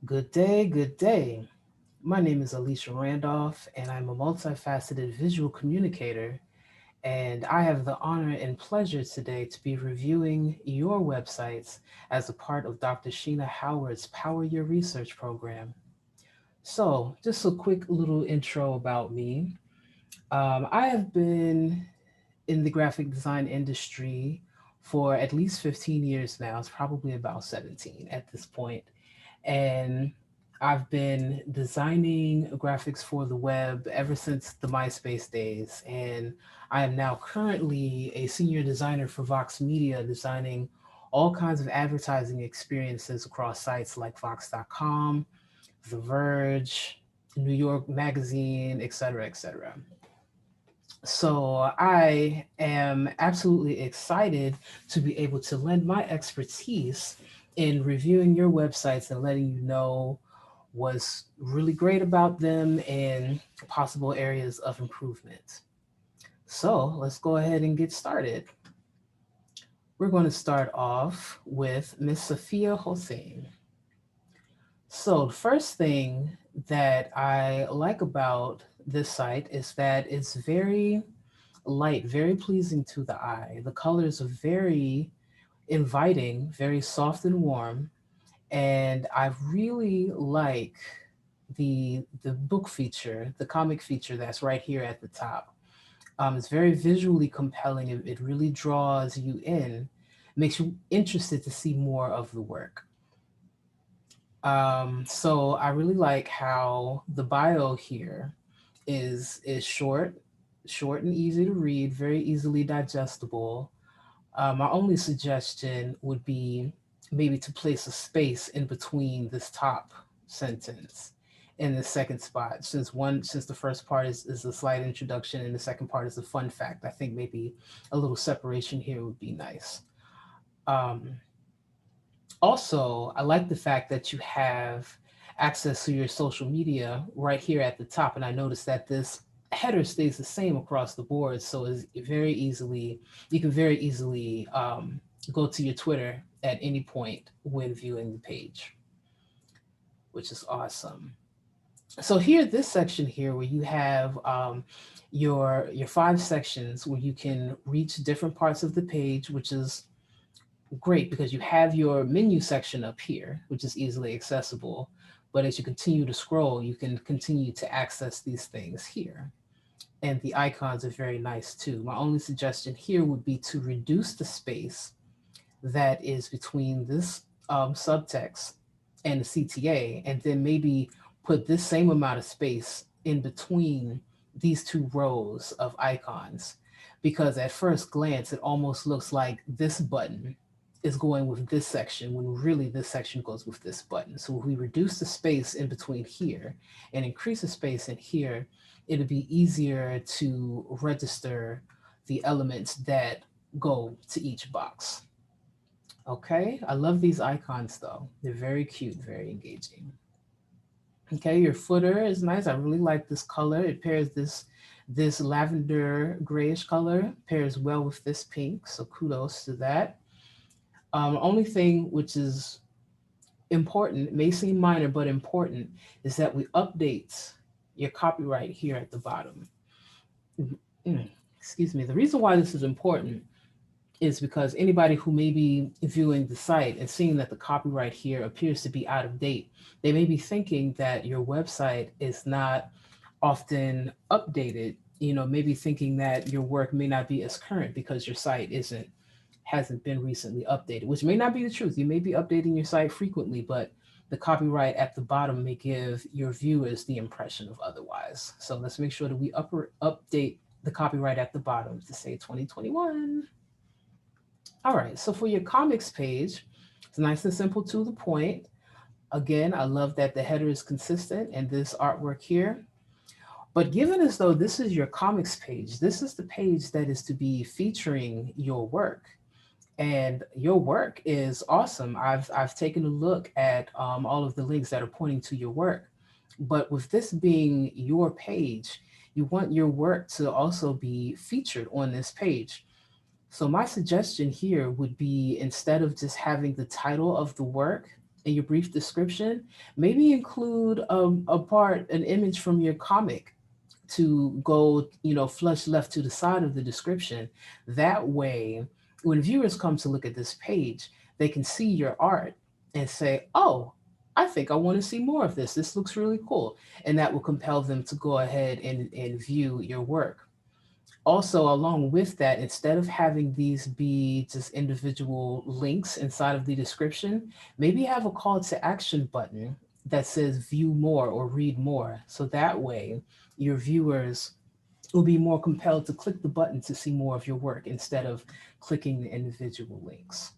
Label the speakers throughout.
Speaker 1: Good day, good day. My name is Alicia Randolph, and I'm a multifaceted visual communicator. And I have the honor and pleasure today to be reviewing your websites as a part of Dr. Sheena Howard's Power Your Research program. So, just a quick little intro about me. I have been in the graphic design industry for at least 15 years now. It's probably about 17 at this point. And I've been designing graphics for the web ever since the MySpace days. And I am now currently a senior designer for Vox Media, designing all kinds of advertising experiences across sites like Vox.com, The Verge, New York Magazine, etc., etc. So I am absolutely excited to be able to lend my expertise in reviewing your websites and letting you know what's really great about them and possible areas of improvement. So let's go ahead and get started. We're going to start off with Miss Sophia Hossein. So the first thing that I like about this site is that it's very light, very pleasing to the eye. The colors are very inviting, very soft and warm, and I really like the book feature, the comic feature that's right here at the top. It's very visually compelling. It really draws you in, makes you interested to see more of the work. So I really like how the bio here is short and easy to read, very easily digestible. My only suggestion would be maybe to place a space in between this top sentence and the second spot, since the first part is a slight introduction and the second part is a fun fact. I think maybe a little separation here would be nice. Um, Also, I like the fact that you have access to your social media right here at the top. And I noticed that this header stays the same across the board. So it's very easily, you can very easily go to your Twitter at any point when viewing the page, which is awesome. So here, this section here where you have your five sections where you can reach different parts of the page, which is great because you have your menu section up here, which is easily accessible. But as you continue to scroll, you can continue to access these things here. And the icons are very nice too. My only suggestion here would be to reduce the space that is between this subtext and the CTA, and then maybe put this same amount of space in between these two rows of icons. Because at first glance, it almost looks like this button is going with this section when really this section goes with this button. So if we reduce the space in between here and increase the space in here, it'll be easier to register the elements that go to each box. Okay, I love these icons though. They're very cute, very engaging. Okay, your footer is nice. I really like this color. It pairs this lavender grayish color pairs well with this pink. So kudos to that. Only thing which is important, it may seem minor but important, is that we update your copyright here at the bottom. Excuse me. The reason why this is important is because anybody who may be viewing the site and seeing that the copyright here appears to be out of date, they may be thinking that your website is not often updated, maybe thinking that your work may not be as current because your site hasn't been recently updated, which may not be the truth. You may be updating your site frequently, but the copyright at the bottom may give your viewers the impression of otherwise. So let's make sure that we update the copyright at the bottom to say 2021. All right, so for your comics page, it's nice and simple to the point. Again, I love that the header is consistent and this artwork here. But given as though this is your comics page, this is the page that is to be featuring your work. And your work is awesome. I've taken a look at all of the links that are pointing to your work. But with this being your page, you want your work to also be featured on this page. So my suggestion here would be, instead of just having the title of the work in your brief description, maybe include an image from your comic to go, flush left to the side of the description. That way, when viewers come to look at this page, they can see your art and say, oh, I think I want to see more of this. This looks really cool. And that will compel them to go ahead and view your work. Also, along with that, instead of having these be just individual links inside of the description, maybe have a call to action button that says view more or read more. So that way, your viewers will be more compelled to click the button to see more of your work instead of clicking the individual links.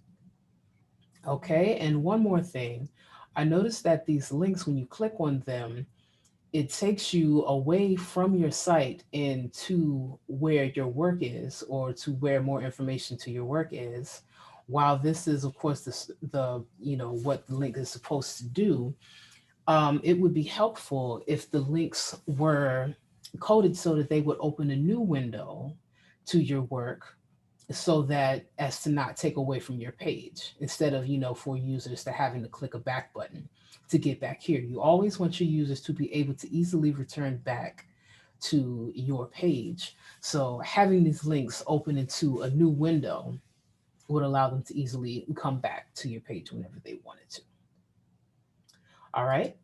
Speaker 1: Okay, and one more thing. I noticed that these links, when you click on them, it takes you away from your site and to where your work is, or to where more information to your work is. While this is, of course, what the link is supposed to do, it would be helpful if the links were coded so that they would open a new window to your work, so that as to not take away from your page, instead of, for users to having to click a back button to get back here. You always want your users to be able to easily return back to your page. So having these links open into a new window would allow them to easily come back to your page whenever they wanted to. All right.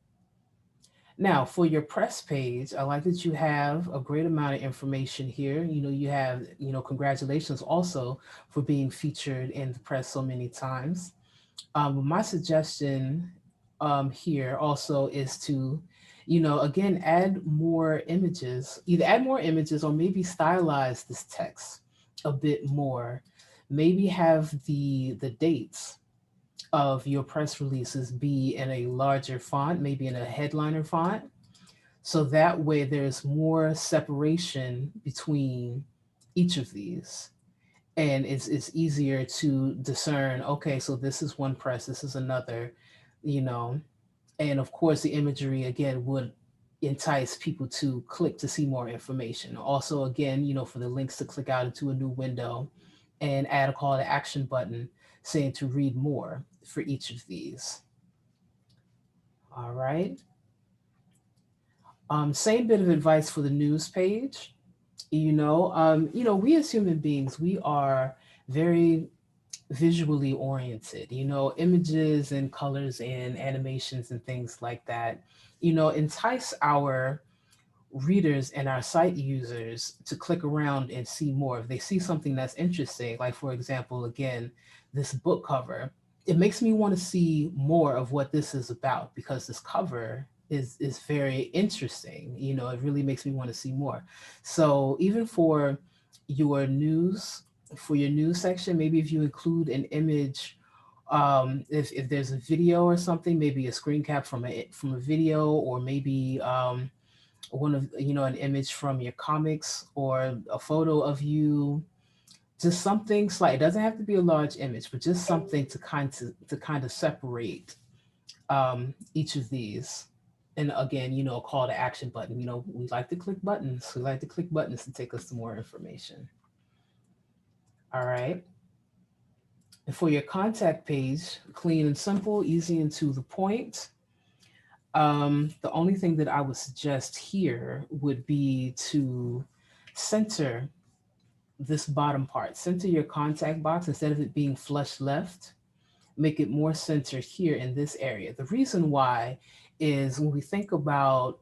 Speaker 1: Now, for your press page, I like that you have a great amount of information here. You have, congratulations also for being featured in the press so many times. My suggestion here also is to, again, add more images, either add more images or maybe stylize this text a bit more. Maybe have the dates of your press releases be in a larger font, maybe in a headliner font. So that way there's more separation between each of these. And it's easier to discern, okay, so this is one press, this is another, you know. And of course, the imagery again would entice people to click to see more information. Also, again, for the links to click out into a new window and add a call to action button saying to read more for each of these. All right. Same bit of advice for the news page. We as human beings, we are very visually oriented. Images and colors and animations and things like that, entice our readers and our site users to click around and see more. If they see something that's interesting, like for example, again, this book cover, it makes me want to see more of what this is about, because this cover is very interesting. It really makes me want to see more. So even your news for your news section, maybe if you include an image, if there's a video or something, maybe a screen cap from a video, or maybe one of an image from your comics, or a photo of you, just something slight. It doesn't have to be a large image, but just something to kind of separate each of these. And again, a call to action button. We like to click buttons. We like to click buttons to take us to more information. All right. And for your contact page, clean and simple, easy and to the point. The only thing that I would suggest here would be to center this bottom part. Center your contact box instead of it being flush left. Make it more centered here in this area. The reason why is when we think about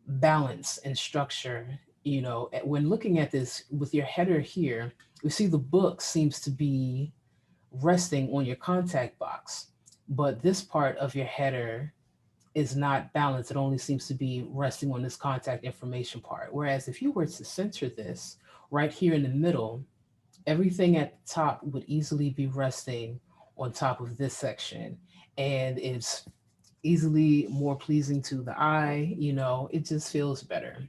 Speaker 1: balance and structure, when looking at this with your header here, we see the book seems to be resting on your contact box, but this part of your header is not balanced. It only seems to be resting on this contact information part. Whereas if you were to center this right here in the middle, everything at the top would easily be resting on top of this section. And it's easily more pleasing to the eye. It just feels better.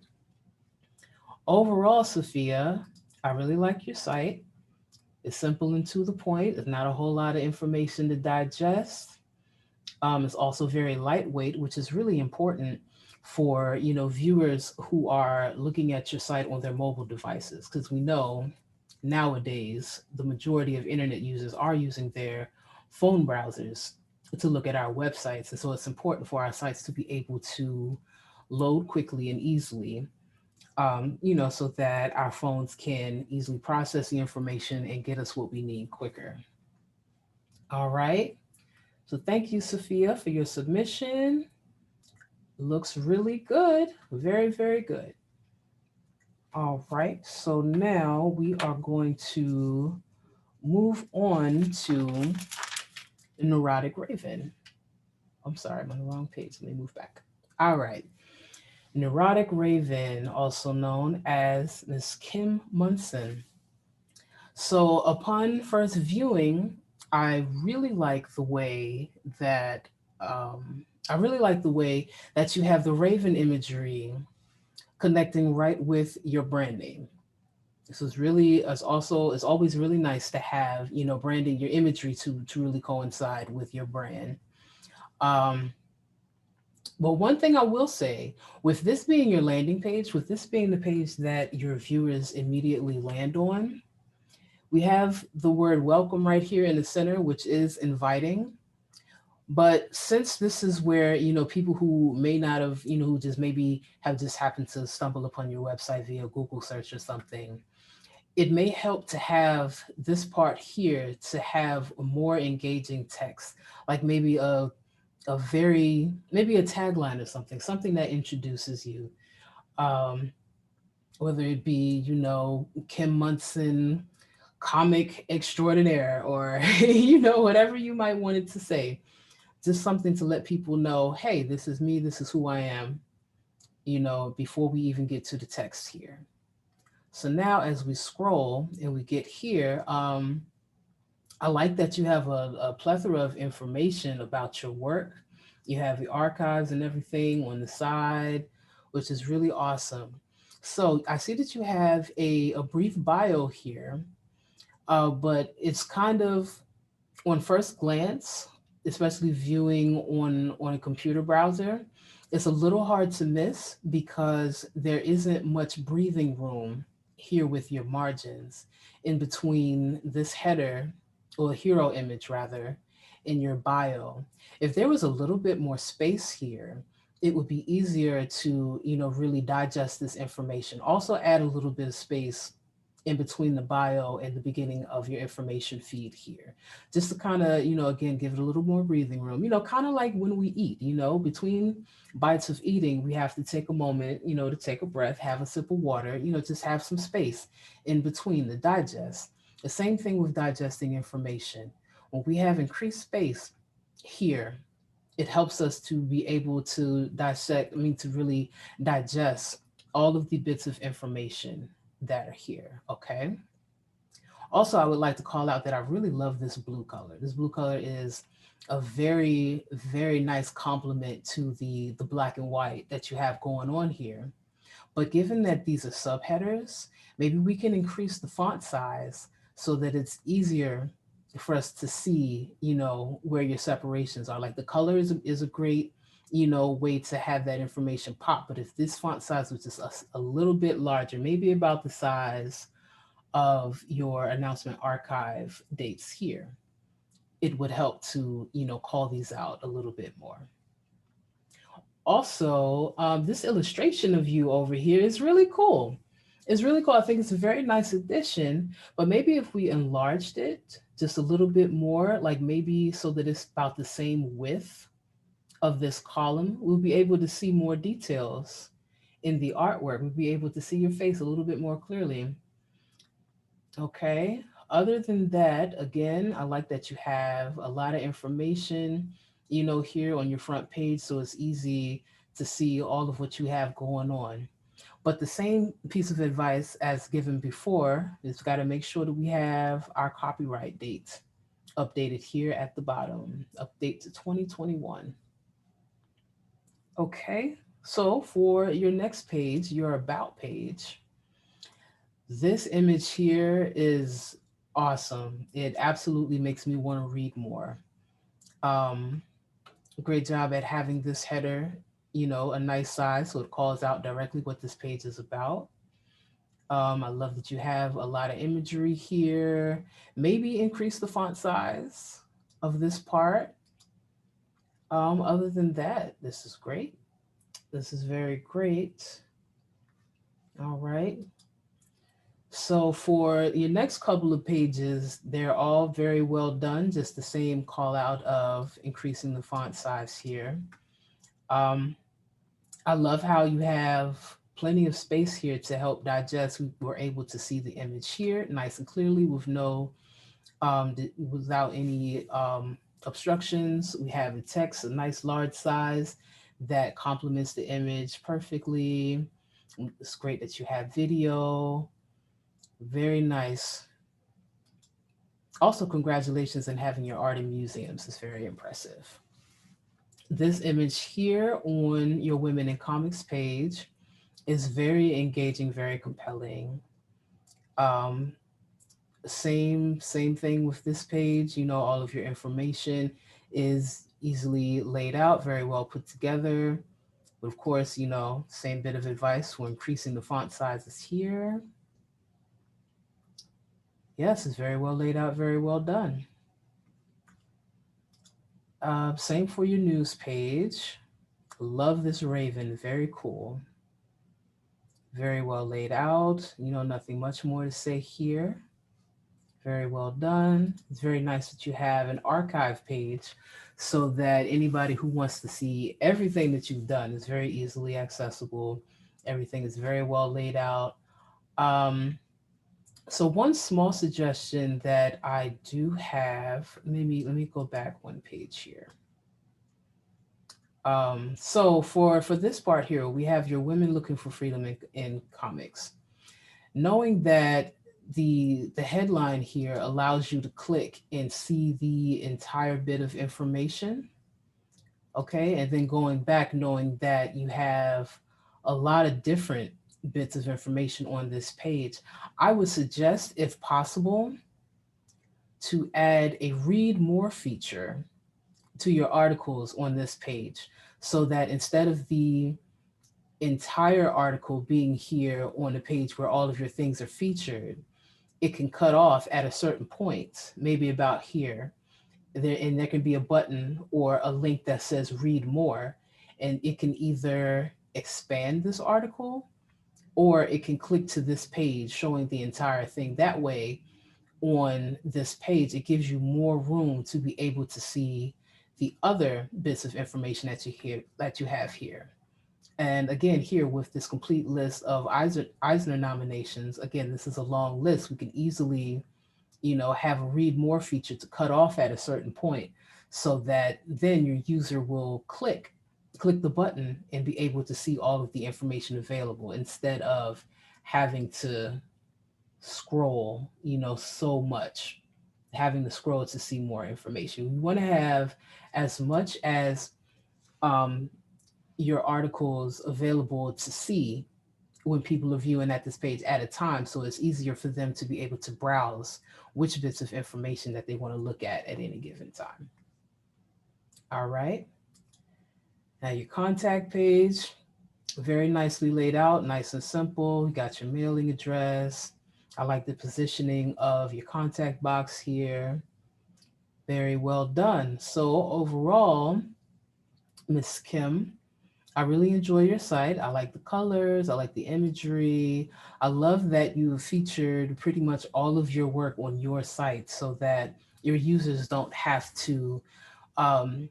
Speaker 1: Overall, Sophia, I really like your site. It's simple and to the point. There's not a whole lot of information to digest. It's also very lightweight, which is really important for viewers who are looking at your site on their mobile devices, because we know nowadays the majority of internet users are using their phone browsers to look at our websites. And so it's important for our sites to be able to load quickly and easily, so that our phones can easily process the information and get us what we need quicker. All right. So thank you, Sophia, for your submission. Looks really good. Very, very good. All right. So now we are going to move on to Neurotic Raven. I'm sorry, I'm on the wrong page. Let me move back. All right. Neurotic Raven, also known as Miss Kim Munson. So upon first viewing, I really like the way that I really like the way that you have the Raven imagery connecting right with your brand name. This is really, it's always really nice to have, branding, your imagery to really coincide with your brand. Um, but one thing I will say, with this being your landing page, with this being the page that your viewers immediately land on, we have the word welcome right here in the center, which is inviting. But since this is where, people who may not have, who just maybe have just happened to stumble upon your website via Google search or something, it may help to have this part here to have more engaging text, like maybe maybe a tagline or something that introduces you. Um, Whether it be, Kim Munson, comic extraordinaire, or, whatever you might want it to say. Just something to let people know, hey, this is me, this is who I am, before we even get to the text here. So now as we scroll and we get here, I like that you have a plethora of information about your work. You have the archives and everything on the side, which is really awesome. So I see that you have a brief bio here, but it's kind of, on first glance, especially viewing on a computer browser, it's a little hard to miss because there isn't much breathing room here with your margins in between this header, or hero image rather, in your bio. If there was a little bit more space here, it would be easier to, really digest this information. Also add a little bit of space in between the bio and the beginning of your information feed here, just to kind of, again, give it a little more breathing room, kind of like when we eat, between bites of eating, we have to take a moment, to take a breath, have a sip of water, just have some space in between the digest. The same thing with digesting information. When we have increased space here, it helps us to be able to to really digest all of the bits of information that are here, okay? Also, I would like to call out that I really love this blue color. This blue color is a very, very nice complement to the black and white that you have going on here. But given that these are subheaders, maybe we can increase the font size so that it's easier for us to see, where your separations are. Like the color is a great, way to have that information pop. But if this font size was just a little bit larger, maybe about the size of your announcement archive dates here, it would help to, call these out a little bit more. Also, this illustration of you over here is really cool. It's really cool. I think it's a very nice addition, but maybe if we enlarged it just a little bit more, like maybe so that it's about the same width of this column, we'll be able to see more details in the artwork. We'll be able to see your face a little bit more clearly. Okay. Other than that, again, I like that you have a lot of information, here on your front page, so it's easy to see all of what you have going on. But the same piece of advice as given before is got to make sure that we have our copyright date updated here at the bottom, update to 2021. Okay. So for your next page, your about page, this image here is awesome. It absolutely makes me want to read more. Um, Great job at having this header, a nice size so it calls out directly what this page is about. I love that you have a lot of imagery here. Maybe increase the font size of this part. Other than that, this is great. This is very great. All right. So for your next couple of pages, they're all very well done. Just the same call out of increasing the font size here. Um, I love how you have plenty of space here to help digest. We were able to see the image here nice and clearly with no, without any obstructions. We have the text, a nice large size that complements the image perfectly. It's great that you have video. Very nice. Also, congratulations on having your art in museums. It's very impressive. This image here on your Women in Comics page is very engaging, very compelling. Um, same thing with this page. You know, all of your information is easily laid out, very well put together. But of course, you know, same bit of advice for increasing the font sizes here. Yes, it's very well laid out, very well done. Same for your news page. Love this raven, very cool. Very well laid out. You know, nothing much more to say here. Very well done. It's very nice that you have an archive page so that anybody who wants to see everything that you've done is very easily accessible. Everything is very well laid out. Um, so one small suggestion that I do have, maybe let me go back one page here. So for this part here, we have your women looking for freedom in comics. Knowing that the headline here allows you to click and see the entire bit of information, okay, and then going back knowing that you have a lot of different bits of information on this page, I would suggest, if possible, to add a read more feature to your articles on this page so that instead of the entire article being here on the page where all of your things are featured, it can cut off at a certain point, maybe about here. And there can be a button or a link that says read more, and it can either expand this article or it can click to this page showing the entire thing. That way, on this page, it gives you more room to be able to see the other bits of information that you have here. And again, here with this complete list of Eisner nominations, again, this is a long list. We can easily, you know, have a read more feature to cut off at a certain point so that then your user will click the button and be able to see all of the information available instead of having to scroll, you know, so much, having to scroll to see more information. We want to have as much as um, your articles available to see when people are viewing at this page at a time, so it's easier for them to be able to browse which bits of information that they want to look at any given time. All right. Now your contact page, very nicely laid out, nice and simple. You got your mailing address. I like the positioning of your contact box here. Very well done. So overall, Miss Kim, I really enjoy your site. I like the colors. I like the imagery. I love that you featured pretty much all of your work on your site so that your users don't have to um,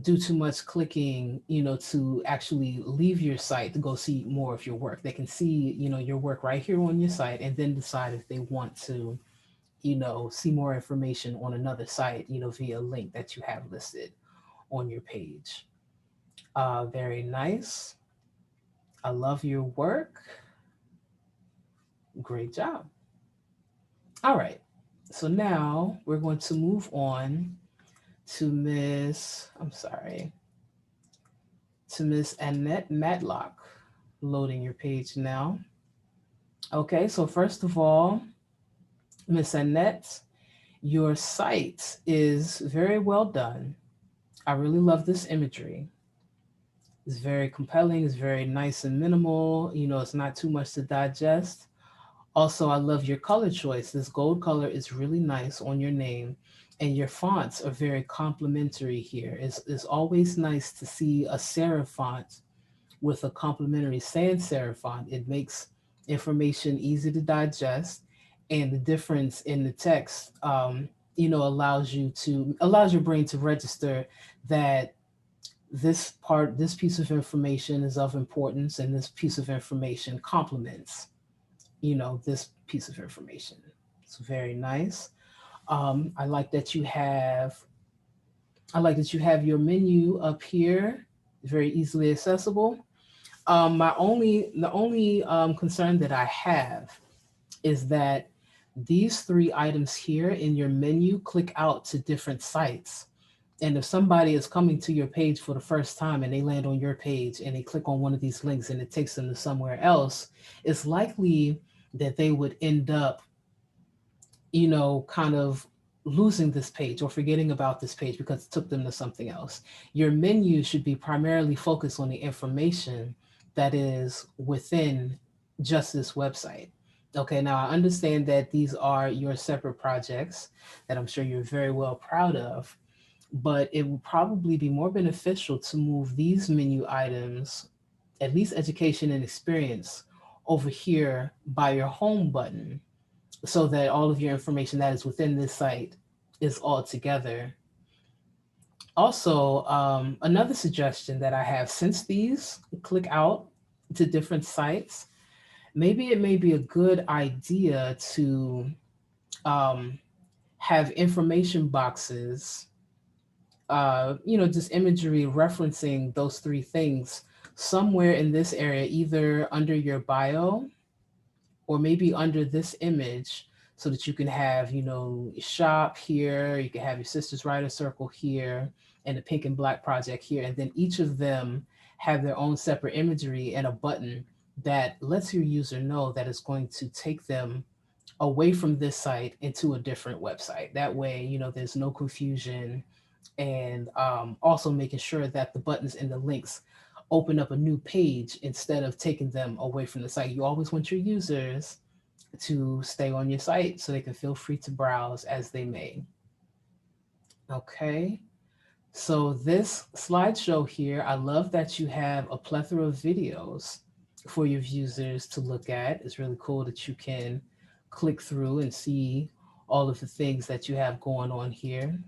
Speaker 1: do too much clicking, you know, to actually leave your site to go see more of your work. They can see, you know, your work right here on your site and then decide if they want to, you know, see more information on another site, you know, via a link that you have listed on your page. Very nice. I love your work. Great job. All right. So now we're going to move on to Miss Annette Matlock. Loading your page now. Okay, so first of all, Miss Annette, your site is very well done. I really love this imagery. It's very compelling, it's very nice and minimal. You know, it's not too much to digest. Also, I love your color choice. This gold color is really nice on your name. And your fonts are very complementary here. It's always nice to see a serif font with a complementary sans serif font. It makes information easy to digest, and the difference in the text, allows your brain to register that this piece of information is of importance, and this piece of information complements, this piece of information. It's very nice. I like that you have your menu up here, very easily accessible. The only concern that I have is that these three items here in your menu click out to different sites. And if somebody is coming to your page for the first time and they land on your page and they click on one of these links and it takes them to somewhere else, it's likely that they would end up, kind of losing this page or forgetting about this page because it took them to something else. Your menu should be primarily focused on the information that is within just this website. Okay, now I understand that these are your separate projects that I'm sure you're very well proud of, but it would probably be more beneficial to move these menu items, at least education and experience, over here by your home button so that all of your information that is within this site is all together. Also, another suggestion that I have, since these click out to different sites, maybe it may be a good idea to um, have information boxes, just imagery referencing those three things somewhere in this area, either under your bio or maybe under this image, so that you can have, shop here, you can have your Sisters Writer Circle here, and the Pink and Black Project here. And then each of them have their own separate imagery and a button that lets your user know that it's going to take them away from this site into a different website. That way, there's no confusion. And also making sure that the buttons and the links open up a new page instead of taking them away from the site. You always want your users to stay on your site so they can feel free to browse as they may. Okay, so this slideshow here, I love that you have a plethora of videos for your users to look at. It's really cool that you can click through and see all of the things that you have going on here.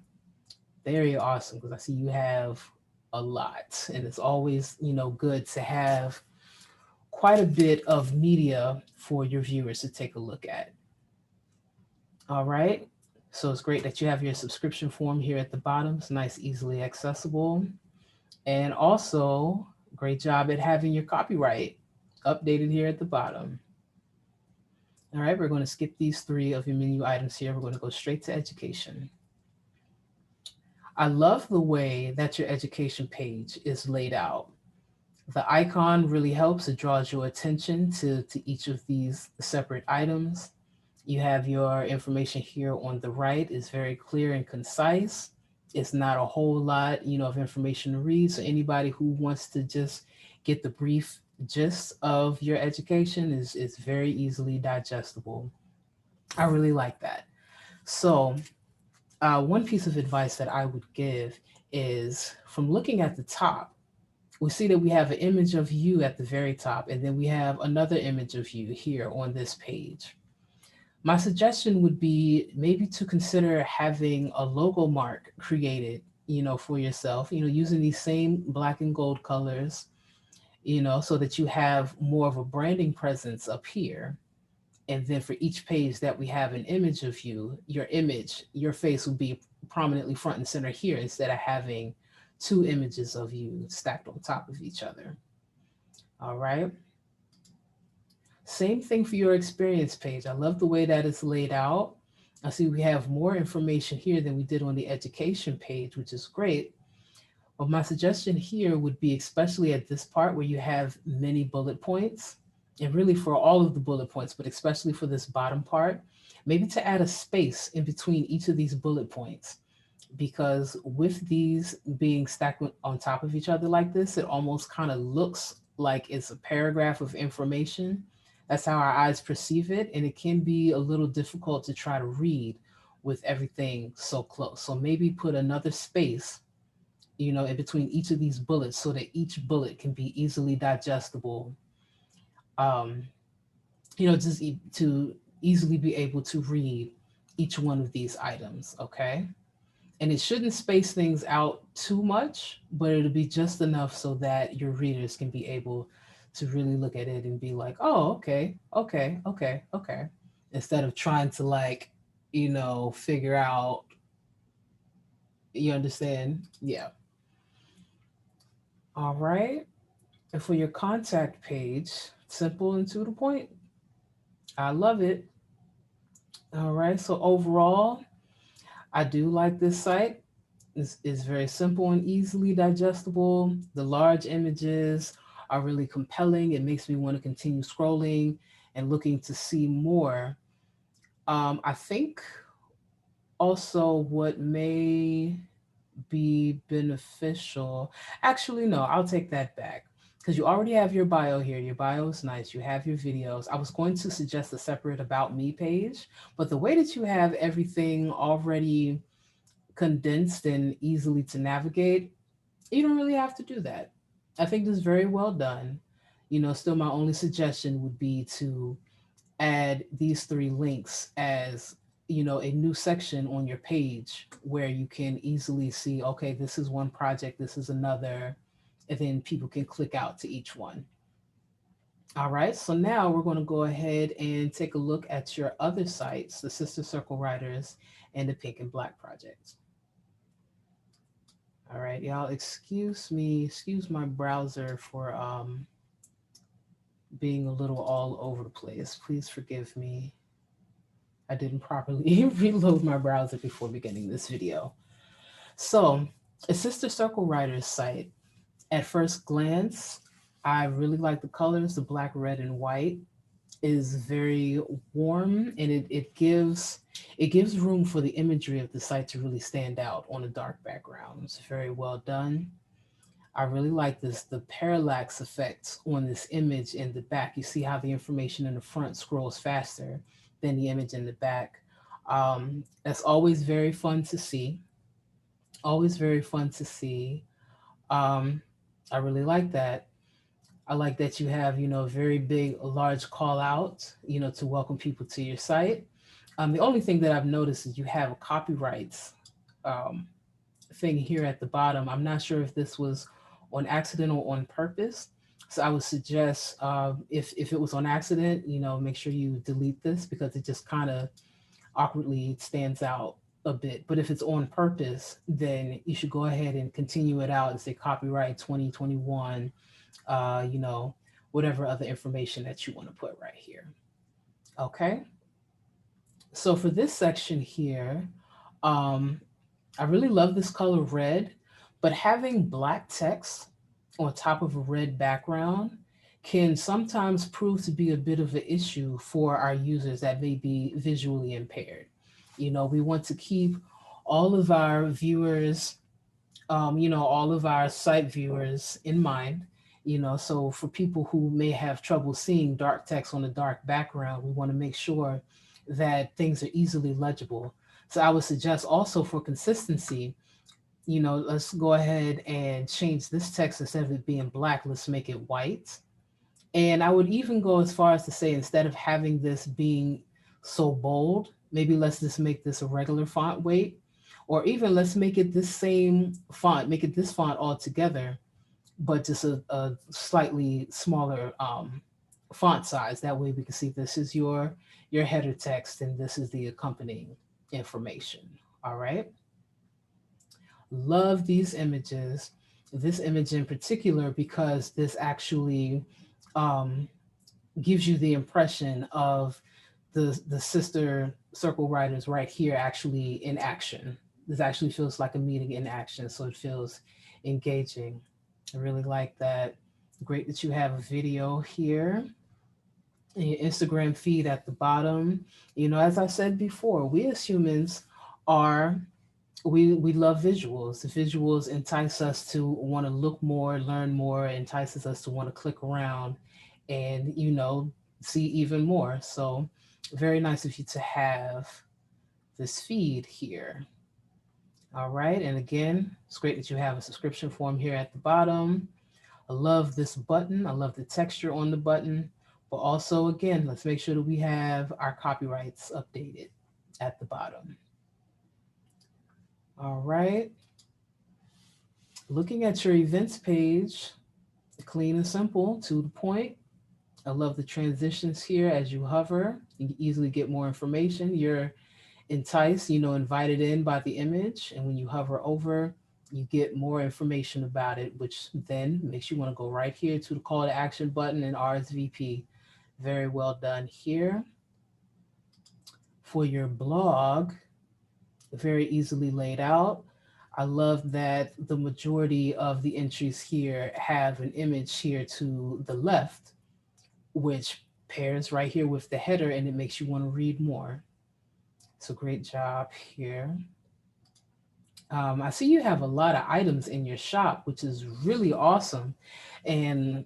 Speaker 1: Very awesome, because I see you have a lot, and it's always, good to have quite a bit of media for your viewers to take a look at. All right, so it's great that you have your subscription form here at the bottom. It's nice, easily accessible. And also, great job at having your copyright updated here at the bottom. All right, we're going to skip these three of your menu items here. We're going to go straight to education. I love the way that your education page is laid out. The icon really helps. It draws your attention to each of these separate items. You have your information here on the right. It's very clear and concise. It's not a whole lot, of information to read. So anybody who wants to just get the brief gist of your education is very easily digestible. I really like that. So one piece of advice that I would give is, from looking at the top, we see that we have an image of you at the very top, and then we have another image of you here on this page. My suggestion would be maybe to consider having a logo mark created, for yourself, using these same black and gold colors, so that you have more of a branding presence up here. And then for each page that we have an image of you, your face will be prominently front and center here, instead of having two images of you stacked on top of each other. All right. Same thing for your experience page. I love the way that it's laid out. I see we have more information here than we did on the education page, which is great. But my suggestion here would be, especially at this part where you have many bullet points, and really for all of the bullet points, but especially for this bottom part, maybe to add a space in between each of these bullet points. Because with these being stacked on top of each other like this, it almost kind of looks like it's a paragraph of information. That's how our eyes perceive it, and it can be a little difficult to try to read with everything so close. So maybe put another space, in between each of these bullets so that each bullet can be easily digestible. Um, just to easily be able to read each one of these items, okay? And it shouldn't space things out too much, but it'll be just enough so that your readers can be able to really look at it and be like, oh, okay, okay, okay, okay. Instead of trying to like, figure out, you understand? Yeah. All right. And for your contact page, simple and to the point. I love it. All right. So overall, I do like this site. It's very simple and easily digestible. The large images are really compelling. It makes me want to continue scrolling and looking to see more. I think also what may be beneficial. Actually, no, I'll take that back. Because you already have your bio here. Your bio is nice. You have your videos. I was going to suggest a separate About Me page, but the way that you have everything already condensed and easily to navigate, you don't really have to do that. I think this is very well done. Still, my only suggestion would be to add these three links as a new section on your page where you can easily see, okay, this is one project, this is another, and then people can click out to each one. All right, so now we're going to go ahead and take a look at your other sites, the Sister Circle Writers and the Pink and Black Project. All right, y'all, excuse my browser for being a little all over the place. Please forgive me. I didn't properly reload my browser before beginning this video. So, a Sister Circle Writers site, at first glance, I really like the colors. The black, red, and white is very warm, and it gives room for the imagery of the site to really stand out on a dark background. It's very well done. I really like the parallax effect on this image in the back. You see how the information in the front scrolls faster than the image in the back. That's always very fun to see. Always very fun to see. Um, I really like that. I like that you have, a very big, large call out, to welcome people to your site. The only thing that I've noticed is you have a copyrights um, thing here at the bottom. I'm not sure if this was on accident or on purpose. So I would suggest if it was on accident, make sure you delete this because it just kind of awkwardly stands out a bit. But if it's on purpose, then you should go ahead and continue it out and say copyright 2021, uh, you know, whatever other information that you want to put right here. Okay. So for this section here, um, I really love this color red, but having black text on top of a red background can sometimes prove to be a bit of an issue for our users that may be visually impaired. We want to keep all of our viewers, all of our site viewers in mind. So for people who may have trouble seeing dark text on a dark background, we want to make sure that things are easily legible. So I would suggest also for consistency, let's go ahead and change this text instead of it being black, let's make it white. And I would even go as far as to say, instead of having this being so bold, maybe let's just make this a regular font weight, or even let's make it this same font, make it this font altogether, but just a slightly smaller font size. That way we can see this is your header text and this is the accompanying information. All right. Love these images, this image in particular, because this actually um, gives you the impression of the Sister Circle Writers right here actually in action. This actually feels like a meeting in action, so it feels engaging. I really like that. Great that you have a video here in your Instagram feed at the bottom. As I said before, we as humans are we love visuals. Visuals entice us to want to look more, learn more, entices us to want to click around and see even more. So very nice of you to have this feed here. All right, and again, it's great that you have a subscription form here at the bottom. I love this button. I love the texture on the button. But also, again, let's make sure that we have our copyrights updated at the bottom. All right. Looking at your events page, clean and simple, to the point. I love the transitions here as you hover. You can easily get more information. You're enticed, invited in by the image. And when you hover over, you get more information about it, which then makes you want to go right here to the call to action button and RSVP. Very well done here. For your blog, very easily laid out. I love that the majority of the entries here have an image here to the left, which pairs right here with the header, and it makes you want to read more. So great job here. I see you have a lot of items in your shop, which is really awesome. And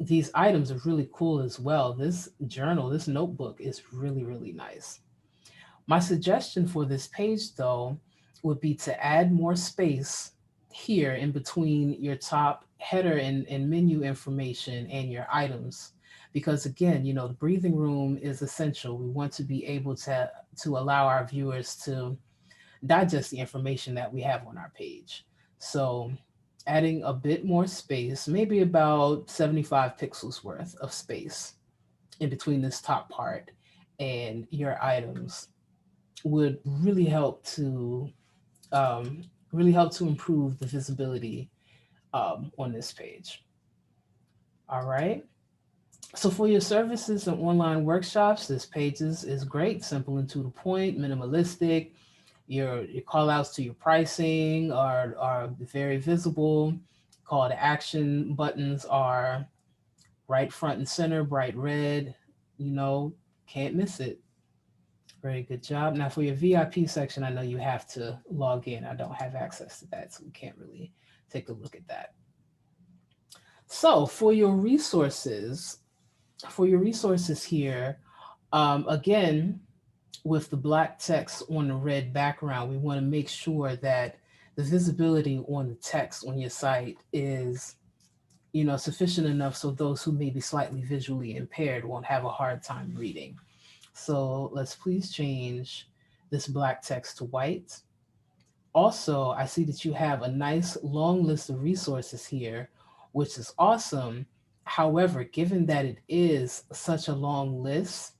Speaker 1: these items are really cool as well. This journal, this notebook is really, really nice. My suggestion for this page, though, would be to add more space here in between your top header and menu information and your items. Because again, the breathing room is essential. We want to be able to allow our viewers to digest the information that we have on our page. So adding a bit more space, maybe about 75 pixels worth of space in between this top part and your items would um, really help to improve the visibility on this page. All right. So for your services and online workshops, this page is great, simple and to the point, minimalistic. Your call outs to your pricing are very visible. Call to action buttons are right front and center, bright red, you know, can't miss it. Very good job. Now for your VIP section, I know you have to log in. I don't have access to that, so we can't really take a look at that. So for your resources here, again, with the black text on the red background, we want to make sure that the visibility on the text on your site is, sufficient enough so those who may be slightly visually impaired won't have a hard time reading. So let's please change this black text to white. Also, I see that you have a nice long list of resources here, which is awesome. However, given that it is such a long list,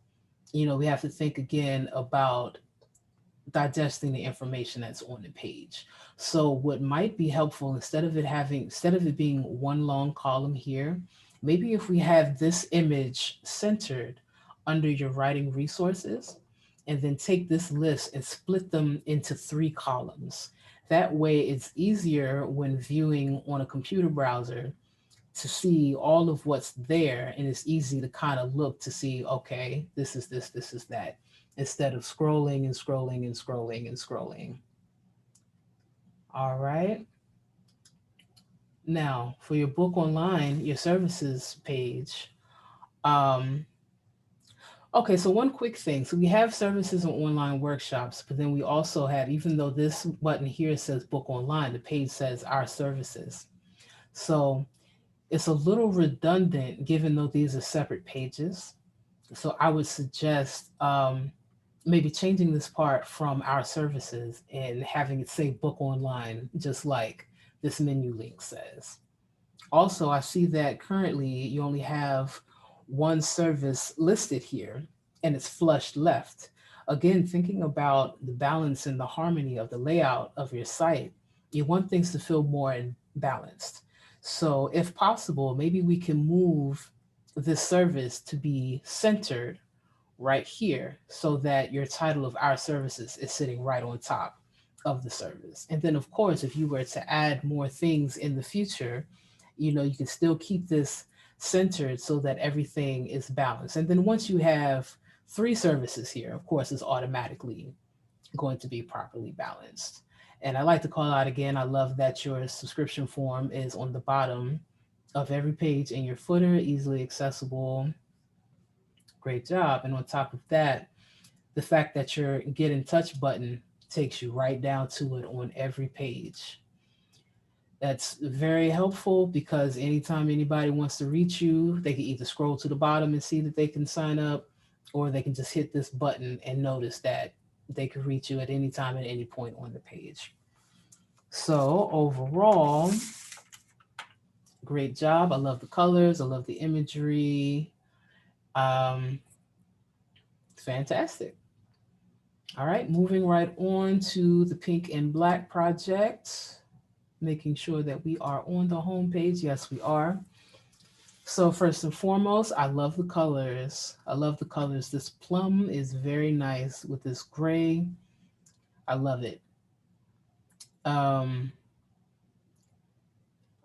Speaker 1: we have to think again about digesting the information that's on the page. So what might be helpful, instead of it being one long column here, maybe if we have this image centered under your writing resources, and then take this list and split them into 3 columns. That way it's easier when viewing on a computer browser to see all of what's there, and it's easy to kind of look to see, okay, this is this is that, instead of scrolling and scrolling and scrolling and scrolling. All right. Now for your book online, your services page. Um, okay, so one quick thing. So we have services and online workshops, but then we also have, even though this button here says book online, the page says our services. So it's a little redundant given though these are separate pages. So I would suggest maybe changing this part from our services and having it say book online, just like this menu link says. Also, I see that currently you only have one service listed here and it's flushed left. Again, thinking about the balance and the harmony of the layout of your site, you want things to feel more balanced. So if possible, maybe we can move this service to be centered right here so that your title of our services is sitting right on top of the service. And then of course, if you were to add more things in the future, you can still keep this centered so that everything is balanced. And then once you have 3 services here, of course, it's automatically going to be properly balanced. And I like to call out again, I love that your subscription form is on the bottom of every page in your footer, easily accessible. Great job. And on top of that, The fact that your get in touch button takes you right down to it on every page. That's very helpful because anytime anybody wants to reach you, they can either scroll to the bottom and see that they can sign up, or they can just hit this button and notice that they can reach you at any time at any point on the page. So overall, great job. I love the colors. I love the imagery. Um, Fantastic. All right, moving right on to the Pink and Black project, making sure that we are on the home page. Yes, we are. So first and foremost, I love the colors. I love the colors. This plum is very nice with this gray. I love it. Um,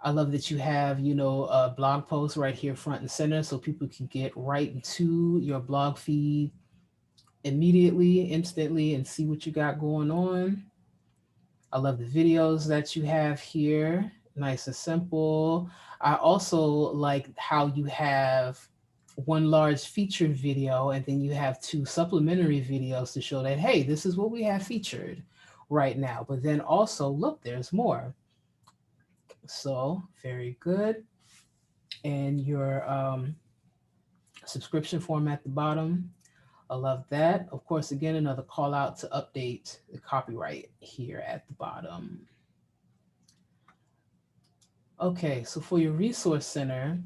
Speaker 1: I love that you have, a blog post right here front and center so people can get right into your blog feed immediately, instantly, and see what you got going on. I love the videos that you have here, nice and simple. I also like how you have one large featured video and then you have two supplementary videos to show that, hey, this is what we have featured right now. But then also, look, there's more. So, very good. And your subscription form at the bottom. I love that. Of course, again, another call out to update the copyright here at the bottom. Okay, so for your resource center,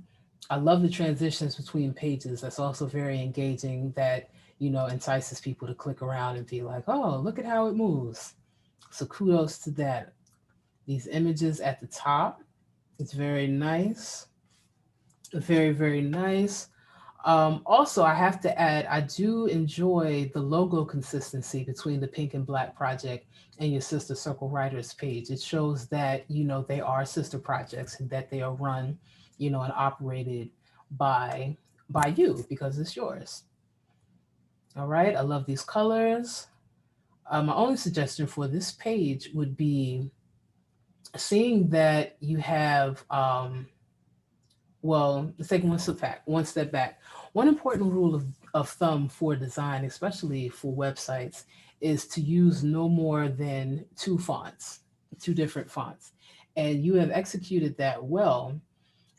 Speaker 1: I love the transitions between pages. That's also very engaging that, entices people to click around and be like, oh, look at how it moves. So kudos to that. These images at the top, it's very nice. Very, very nice. Also, I have to add, I do enjoy the logo consistency between the Pink and Black project and your Sister Circle Writers page. It shows that, they are sister projects and that they are run, and operated by you because it's yours. All right, I love these colors. My only suggestion for this page would be seeing that you have, well, let's take one step back. One important rule of thumb for design, especially for websites, is to use no more than two fonts, two different fonts. And you have executed that well.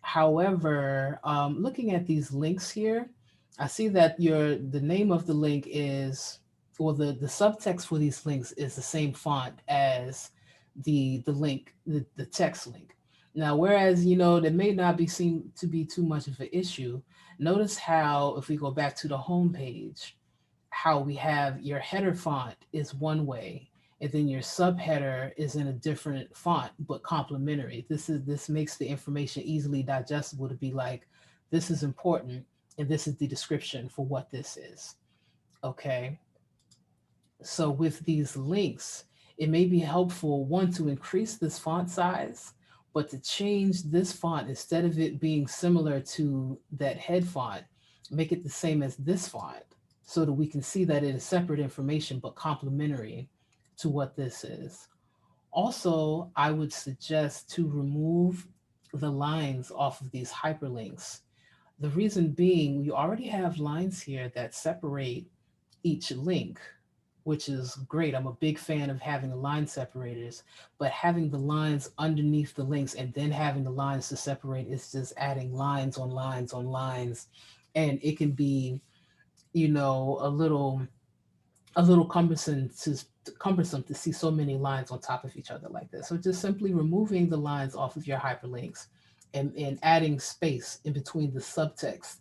Speaker 1: However, looking at these links here, I see that the name of the link is, or the subtext for these links is the same font as the link, the text link. Now, whereas, there may not be seen to be too much of an issue, notice how, if we go back to the home page, how we have your header font is one way, and then your subheader is in a different font, but complementary. This makes the information easily digestible to be like, this is important, and this is the description for what this is. Okay. So with these links, it may be helpful, one, to increase this font size, but to change this font, instead of it being similar to that head font, make it the same as this font so that we can see that it is separate information but complementary to what this is. Also, I would suggest to remove the lines off of these hyperlinks. The reason being, you already have lines here that separate each link, which is great. I'm a big fan of having line separators, but having the lines underneath the links and then having the lines to separate is just adding lines on lines on lines. And it can be, a little cumbersome to see so many lines on top of each other like this. So just simply removing the lines off of your hyperlinks and adding space in between the subtext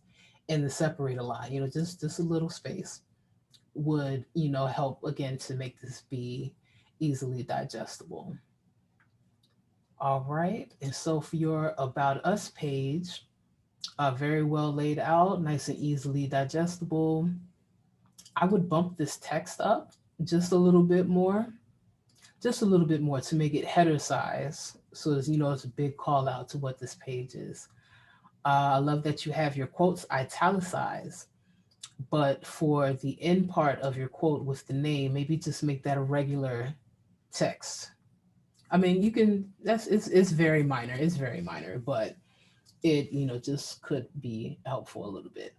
Speaker 1: and the separator line, just a little space would, help again to make this be easily digestible. All right. And so for your About Us page, very well laid out, nice and easily digestible. I would bump this text up just a little bit more, to make it header size. So as it's a big call out to what this page is. I love that you have your quotes italicized, but for the end part of your quote with the name, maybe just make that a regular text. I mean, you can, it's very minor. It's very minor, but it, just could be helpful a little bit.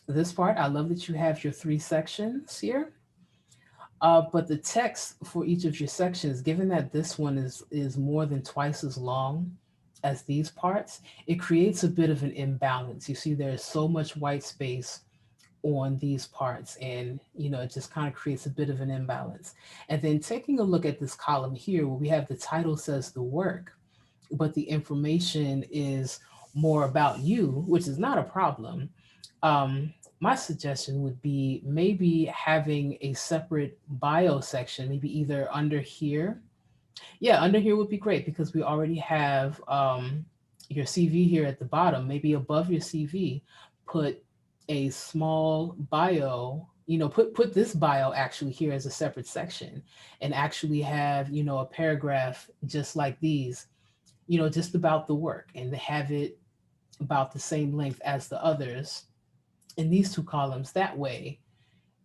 Speaker 1: This part, I love that you have your 3 sections here. But the text for each of your sections, given that this one is more than twice as long as these parts, it creates a bit of an imbalance. You see, there's so much white space on these parts, and it just kind of creates a bit of an imbalance. And then taking a look at this column here, where we have the title says the work, but the information is more about you, which is not a problem. Um, my suggestion would be maybe having a separate bio section, maybe either under here. Yeah, under here would be great because we already have your CV here at the bottom. Maybe above your CV, put a small bio. Put this bio actually here as a separate section, and actually have a paragraph just like these, just about the work, and have it about the same length as the others in these 2 columns. That way,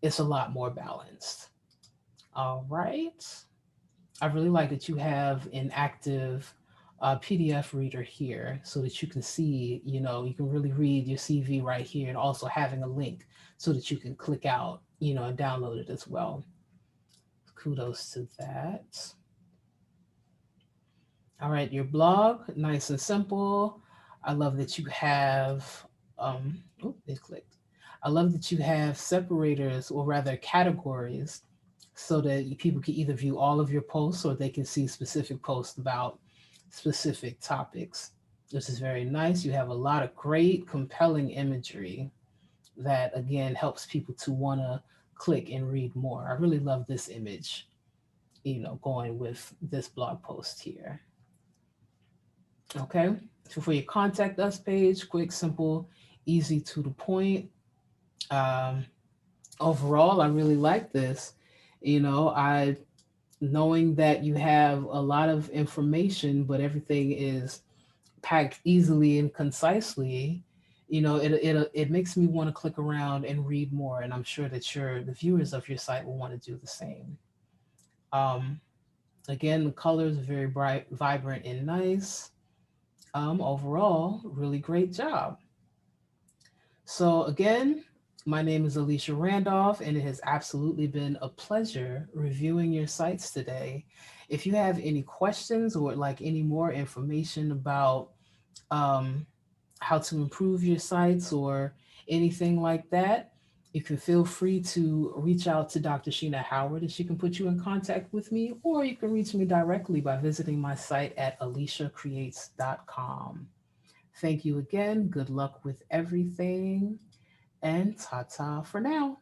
Speaker 1: it's a lot more balanced. All right. I really like that you have an active PDF reader here so that you can see, you can really read your CV right here, and also having a link so that you can click out, and download it as well. Kudos to that. All right, your blog, nice and simple. I love that you have, it clicked. I love that you have separators, or rather categories, so that people can either view all of your posts or they can see specific posts about specific topics, which is very nice. You have a lot of great, compelling imagery that, again, helps people to want to click and read more. I really love this image, going with this blog post here. Okay, so for your contact us page, quick, simple, easy, to the point. Um, Overall, I really like this. I knowing that you have a lot of information, but everything is packed easily and concisely. It makes me want to click around and read more, and I'm sure that the viewers of your site will want to do the same. Um, Again, the colors are very bright, vibrant, and nice. Overall, really great job. So again, my name is Alicia Randolph, and it has absolutely been a pleasure reviewing your sites today. If you have any questions or would like any more information about um, how to improve your sites or anything like that, you can feel free to reach out to Dr. Sheena Howard, and she can put you in contact with me, or you can reach me directly by visiting my site at aliciacreates.com. Thank you again. Good luck with everything, and ta ta for now.